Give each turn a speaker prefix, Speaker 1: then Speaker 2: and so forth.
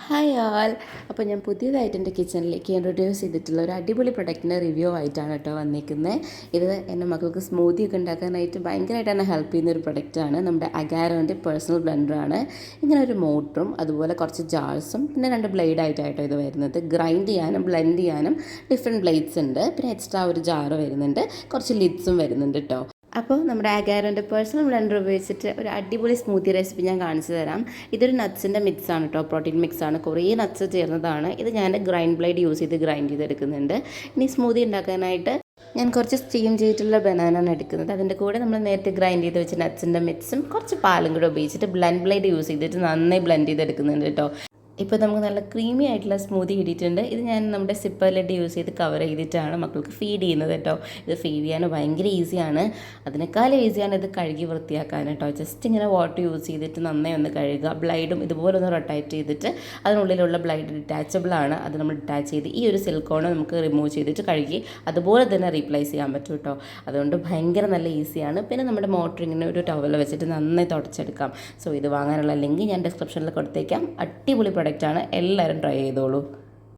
Speaker 1: Hi ആൾ. അപ്പോൾ ഞാൻ പുതിയതായിട്ട് എൻ്റെ കിച്ചണിലേക്ക് ഇൻട്രൊഡ്യൂസ് ചെയ്തിട്ടുള്ള ഒരു അടിപൊളി പ്രൊഡക്റ്റിൻ്റെ റിവ്യൂ ആയിട്ടാണ് കേട്ടോ വന്നിരിക്കുന്നത്. ഇത് എൻ്റെ മക്കൾക്ക് സ്മൂത്തി ഒക്കെ ഉണ്ടാക്കാനായിട്ട് ഭയങ്കരമായിട്ട് എന്നെ ഹെൽപ്പ് ചെയ്യുന്ന ഒരു പ്രൊഡക്റ്റാണ്. നമ്മുടെ അഗാരോൻ്റെ പേഴ്സണൽ ബ്ലെൻഡറാണ്. ഇങ്ങനെ ഒരു മോട്ടറും അതുപോലെ കുറച്ച് ജാർസും പിന്നെ 2 ബ്ലേഡായിട്ടായിട്ടോ ഇത് വരുന്നത്. ഗ്രൈൻഡ് ചെയ്യാനും ബ്ലെൻഡ് ചെയ്യാനും ഡിഫറെൻറ്റ് ബ്ലേഡ്സ് ഉണ്ട്. പിന്നെ എക്സ്ട്രാ ഒരു ജാറ് വരുന്നുണ്ട്, കുറച്ച് ലിഡ്സും വരുന്നുണ്ട് കേട്ടോ. അപ്പോൾ നമ്മുടെ അഗാരോൻ്റെ പേഴ്സണൽ ബ്ലെൻഡർ ഉപയോഗിച്ചിട്ട് ഒരു അടിപൊളി സ്മൂത്തി റെസിപ്പി ഞാൻ കാണിച്ചു തരാം. ഇതൊരു നട്ട്സിൻ്റെ മിക്സ് ആണ് കേട്ടോ, പ്രോട്ടീൻ മിക്സ് ആണ്, കുറേ നട്ട്സ് ചേർന്നതാണ്. ഇത് ഞാൻ ഗ്രൈൻഡ് ബ്ലേഡ് യൂസ് ചെയ്ത് ഗ്രൈൻഡ് ചെയ്തെടുക്കുന്നുണ്ട്. ഇനി സ്മൂത്തി ഉണ്ടാക്കാനായിട്ട് ഞാൻ കുറച്ച് സ്റ്റീം ചെയ്തിട്ടുള്ള ബനാനാണ് എടുക്കുന്നത്. അതിൻ്റെ കൂടെ നമ്മൾ നേരത്തെ ഗ്രൈൻഡ് ചെയ്ത് വെച്ച നട്ട്സിൻ്റെ മിക്സും കുറച്ച് പാലും കൂടെ ഉപയോഗിച്ചിട്ട് ബ്ലെൻഡ് യൂസ് ചെയ്തിട്ട് നന്നായി ബ്ലെൻഡ് ചെയ്തെടുക്കുന്നുണ്ട് കേട്ടോ. ഇപ്പോൾ നമുക്ക് നല്ല ക്രീമി ആയിട്ടുള്ള സ്മൂത്തി കിട്ടിയിട്ടുണ്ട്. ഇത് ഞാൻ നമ്മുടെ സിപ്പർ ലെഡ് യൂസ് ചെയ്ത് കവർ ചെയ്തിട്ടാണ് മക്കൾക്ക് ഫീഡ് ചെയ്യുന്നത് കേട്ടോ. ഇത് ഫീഡ് ചെയ്യാൻ ഭയങ്കര ഈസിയാണ്. അതിനേക്കാളും ഈസിയാണ് ഇത് കഴുകി വൃത്തിയാക്കാൻ കേട്ടോ. ജസ്റ്റ് ഇങ്ങനെ വാട്ടർ യൂസ് ചെയ്തിട്ട് നന്നായി ഒന്ന് കഴുകുക. ബ്ലൈഡും ഇതുപോലെ ഒന്ന് റൊട്ടേറ്റ് ചെയ്തിട്ട് അതിനുള്ളിലുള്ള ബ്ലൈഡ് ഡിറ്റാച്ചബിൾ ആണ്. അത് നമ്മൾ ഡിറ്റാച്ച് ചെയ്ത് ഈ ഒരു സിലിക്കോൺ നമുക്ക് റിമൂവ് ചെയ്തിട്ട് കഴുകി അതുപോലെ തന്നെ റീപ്ലേസ് ചെയ്യാൻ പറ്റും കേട്ടോ. അതുകൊണ്ട് ഭയങ്കര നല്ല ഈസിയാണ്. പിന്നെ നമ്മുടെ മോട്ടർ ഇങ്ങനെ ഒരു ടവൽ വെച്ചിട്ട് നന്നായി തുടച്ചെടുക്കാം. സോ ഇത് വാങ്ങാനുള്ള ലിങ്ക് ഞാൻ ഡിസ്ക്രിപ്ഷനിൽ കൊടുത്തേക്കാം. അടിപൊളി പ്രൊഡക്റ്റാണ്, എല്ലാവരും ട്രൈ ചെയ്തോളൂ.